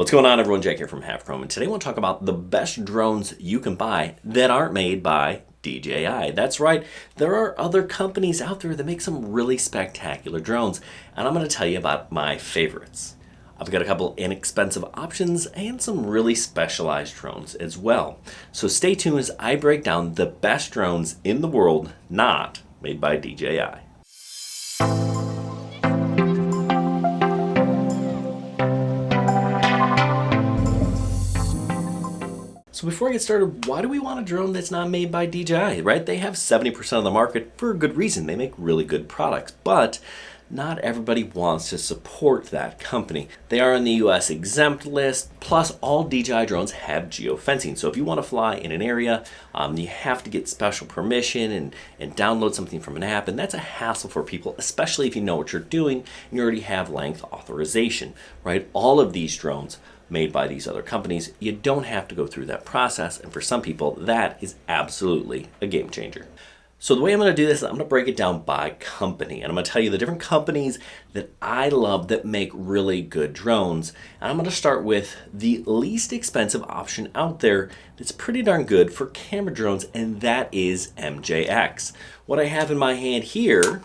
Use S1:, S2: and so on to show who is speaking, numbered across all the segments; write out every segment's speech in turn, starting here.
S1: What's going on, everyone? Jack here from Half-Chrome, and today I want to talk about the best drones you can buy that aren't made by DJI. That's right, there are other companies out there that make some really spectacular drones, and I'm going to tell you about my favorites. I've got a couple inexpensive options and some really specialized drones as well. So stay tuned as I break down the best drones in the world not made by DJI. So before I get started, why do we want a drone that's not made by DJI, right? They have 70% of the market for a good reason. They make really good products, but not everybody wants to support that company. They are on the US exempt list, plus all DJI drones have geofencing. So if you want to fly in an area, you have to get special permission and download something from an app, and that's a hassle for people, especially if you know what you're doing and you already have length authorization, right? All of these drones made by these other companies, you don't have to go through that process, and for some people, that is absolutely a game changer. So the way I'm going to do this is I'm going to break it down by company, and I'm going to tell you the different companies that I love that make really good drones. And I'm going to start with the least expensive option out there that's pretty darn good for camera drones, and that is MJX. What I have in my hand here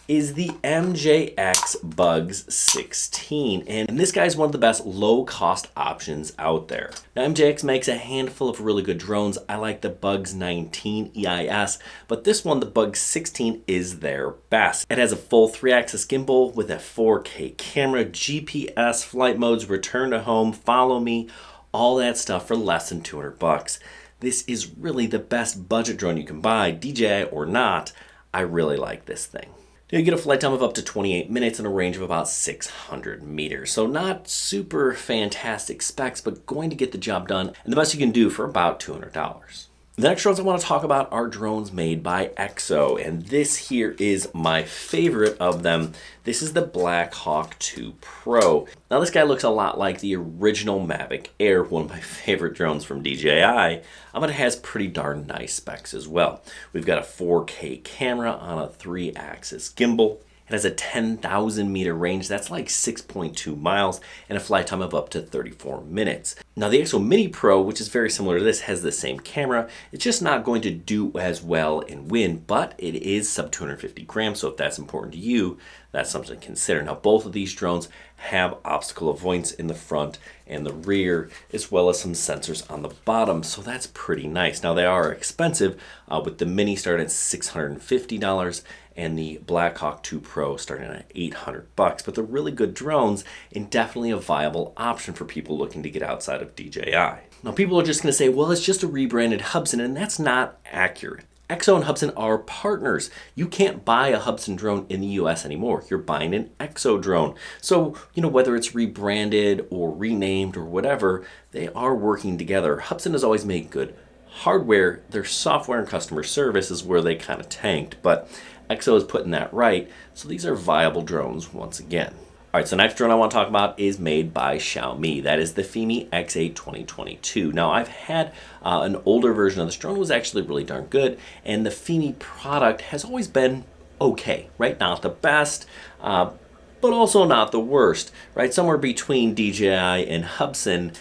S1: is the MJX Bugs 16, and this guy's one of the best low-cost options out there. Now, MJX makes a handful of really good drones. I like the Bugs 19 EIS, but this one, the Bugs 16, is their best. It has a full 3-axis gimbal with a 4K camera, GPS, flight modes, return to home, follow me, all that stuff for less than 200 bucks. This is really the best budget drone you can buy, DJI or not. I really like this thing. You get a flight time of up to 28 minutes and a range of about 600 meters. So not super fantastic specs, but going to get the job done and the best you can do for about $200. The next drones I want to talk about are drones made by EXO, and this here is my favorite of them. This is the Blackhawk 2 Pro. Now this guy looks a lot like the original Mavic Air, one of my favorite drones from DJI, but it has pretty darn nice specs as well. We've got a 4K camera on a 3-axis gimbal. It has a 10,000 meter range, that's like 6.2 miles, and a flight time of up to 34 minutes. Now the EXO Mini Pro, which is very similar to this, has the same camera. It's just not going to do as well in wind, but it is sub 250 grams, so if that's important to you, that's something to consider. Now both of these drones have obstacle avoidance in the front and the rear, as well as some sensors on the bottom, so that's pretty nice. Now they are expensive, with the Mini starting at $650 and the Blackhawk 2 Pro starting at 800 bucks, but they're really good drones and definitely a viable option for people looking to get outside of DJI. Now people are just going to say, well, it's just a rebranded Hubsan, and that's not accurate. EXO and Hubsan are partners. You can't buy a Hubsan drone in the US anymore. You're buying an EXO drone. So, whether it's rebranded or renamed or whatever, they are working together. Hubsan has always made good hardware. Their software and customer service is where they kind of tanked, but EXO is putting that right. So these are viable drones once again. All right, so the next drone I want to talk about is made by Xiaomi. That is the Fimi X8 2022. Now, I've had an older version of this drone. It was actually really darn good, and the Fimi product has always been okay, right? Not the best, but also not the worst, right? Somewhere between DJI and Hubsan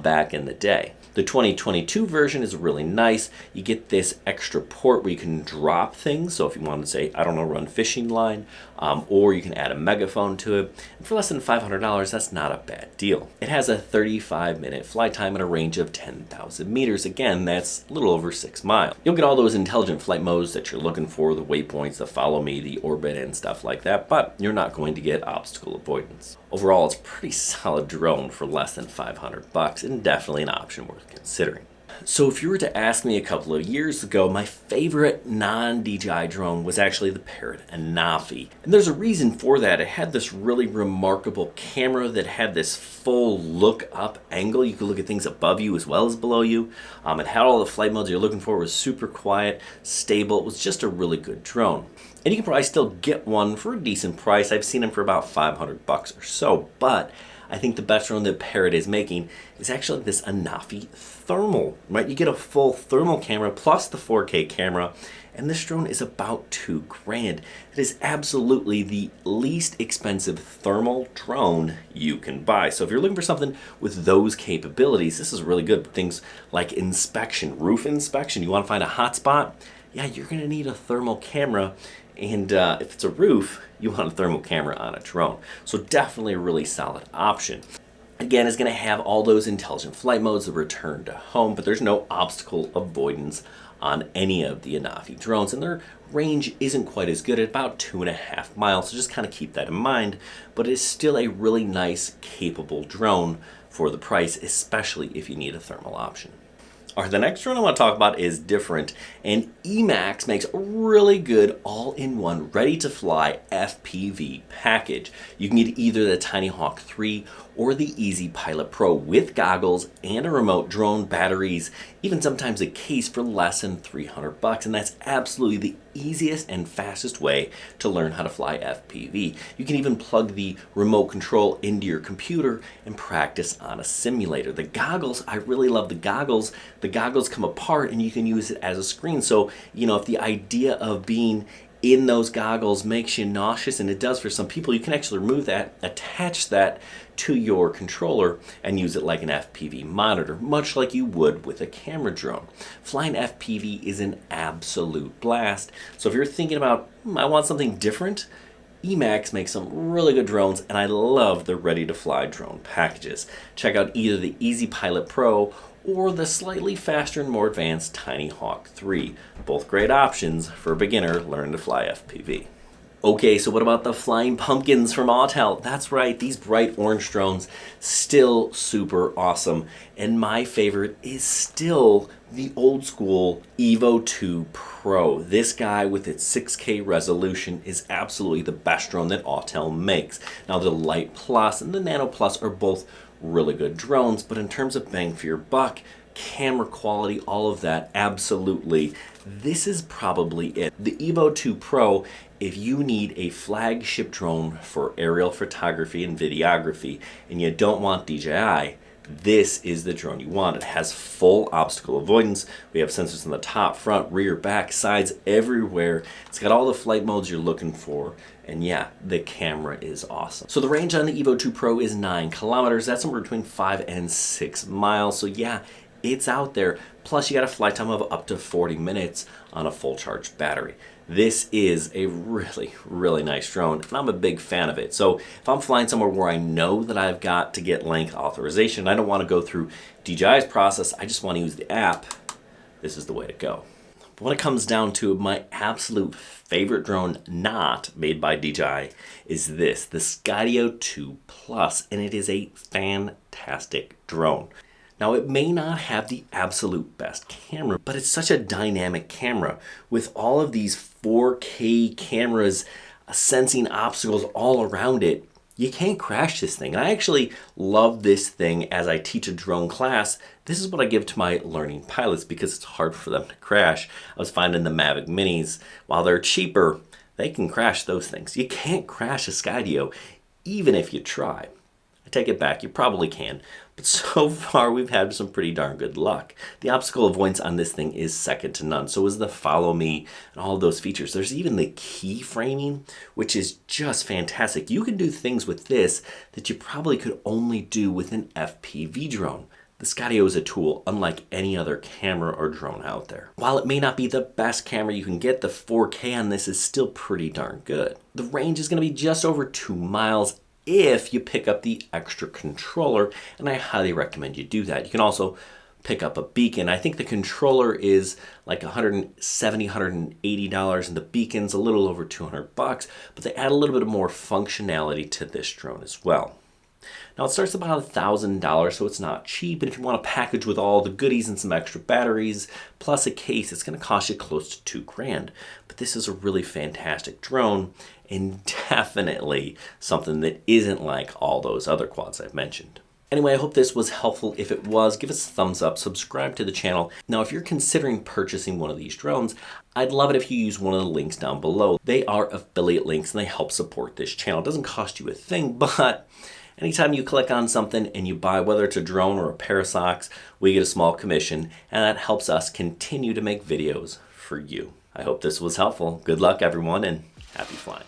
S1: back in the day. The 2022 version is really nice. You get this extra port where you can drop things. So if you want to say, I don't know, run fishing line, or you can add a megaphone to it. And for less than $500, that's not a bad deal. It has a 35-minute flight time and a range of 10,000 meters. Again, that's a little over 6 miles. You'll get all those intelligent flight modes that you're looking for, the waypoints, the follow me, the orbit, and stuff like that, but you're not going to get obstacle avoidance. Overall, it's a pretty solid drone for less than 500 bucks, and definitely an option worth considering. So if you were to ask me a couple of years ago, my favorite non-DJI drone was actually the Favorite Anafi. And there's a reason for that. It had this really remarkable camera that had this full look up angle. You could look at things above you as well as below you. It had all the flight modes you're looking for. It was super quiet, stable. It was just a really good drone. And you can probably still get one for a decent price. I've seen them for about 500 bucks or so, but I think the best drone that Parrot is making is actually this Anafi Thermal, right? You get a full thermal camera plus the 4K camera, and this drone is about $2,000. It is absolutely the least expensive thermal drone you can buy. So if you're looking for something with those capabilities, this is really good. Things like inspection, roof inspection. You want to find a hot spot? Yeah, you're going to need a thermal camera. And if it's a roof, you want a thermal camera on a drone. So definitely a really solid option. Again, it's going to have all those intelligent flight modes, the return to home, but there's no obstacle avoidance on any of the Anafi drones, and their range isn't quite as good at about 2.5 miles, so just kind of keep that in mind, but it's still a really nice, capable drone for the price, especially if you need a thermal option. All right, the next drone I want to talk about is different, and Emax makes a really good all-in-one, ready-to-fly FPV package. You can get either the Tinyhawk 3 or the Easy Pilot Pro with goggles and a remote, drone batteries, even sometimes a case for less than $300, and that's absolutely the easiest and fastest way to learn how to fly FPV. You can even plug the remote control into your computer and practice on a simulator. The goggles, I really love the goggles. The goggles come apart and you can use it as a screen. So, you know, if the idea of being in those goggles makes you nauseous, and it does for some people, you can actually remove that, attach that to your controller, and use it like an FPV monitor, much like you would with a camera drone. Flying FPV is an absolute blast. So if you're thinking about, I want something different, Emax makes some really good drones, and I love the ready-to-fly drone packages. Check out either the Easy Pilot Pro or the slightly faster and more advanced Tinyhawk 3. Both great options for a beginner learning to fly FPV. Okay, so what about the flying pumpkins from Autel? That's right, these bright orange drones, still super awesome. And my favorite is still the old school Evo 2 Pro. This guy with its 6K resolution is absolutely the best drone that Autel makes. Now the Light Plus and the Nano Plus are both really good drones, but in terms of bang for your buck, camera quality, all of that, absolutely, this is probably it. The Evo 2 Pro, if you need a flagship drone for aerial photography and videography and you don't want DJI, this is the drone you want. It has full obstacle avoidance. We have sensors on the top, front, rear, back, sides, everywhere. It's got all the flight modes you're looking for. And yeah, the camera is awesome. So the range on the Evo 2 Pro is 9 kilometers. That's somewhere between 5 and 6 miles. So yeah, it's out there. Plus you got a flight time of up to 40 minutes on a full charged battery. This is a really, really nice drone, and I'm a big fan of it. So if I'm flying somewhere where I know that I've got to get length authorization, I don't want to go through DJI's process, I just want to use the app, this is the way to go. But when it comes down to it, my absolute favorite drone not made by DJI is this, the Skydio 2 Plus, and it is a fantastic drone. Now, it may not have the absolute best camera, but it's such a dynamic camera with all of these 4K cameras sensing obstacles all around it. You can't crash this thing. And I actually love this thing as I teach a drone class. This is what I give to my learning pilots because it's hard for them to crash. I was finding the Mavic Minis, while they're cheaper, they can crash those things. You can't crash a Skydio, even if you try. I take it back, you probably can, but so far we've had some pretty darn good luck. The obstacle avoidance on this thing is second to none. So is the follow me and all of those features. There's even the keyframing, which is just fantastic. You can do things with this that you probably could only do with an FPV drone. The Skydio is a tool unlike any other camera or drone out there. While it may not be the best camera you can get, the 4K on this is still pretty darn good. The range is going to be just over 2 miles if you pick up the extra controller, and I highly recommend you do that. You can also pick up a beacon. I think the controller is like $170, $180, and the beacon's a little over $200, but they add a little bit more functionality to this drone as well. Now it starts about $1,000, so it's not cheap, and if you want a package with all the goodies and some extra batteries, plus a case, it's going to cost you close to $2,000. But this is a really fantastic drone, and definitely something that isn't like all those other quads I've mentioned. Anyway, I hope this was helpful. If it was, give us a thumbs up, subscribe to the channel. Now, if you're considering purchasing one of these drones, I'd love it if you use one of the links down below. They are affiliate links and they help support this channel. It doesn't cost you a thing, but Anytime you click on something and you buy, whether it's a drone or a pair of socks, we get a small commission, and that helps us continue to make videos for you. I hope this was helpful. Good luck, everyone, and happy flying.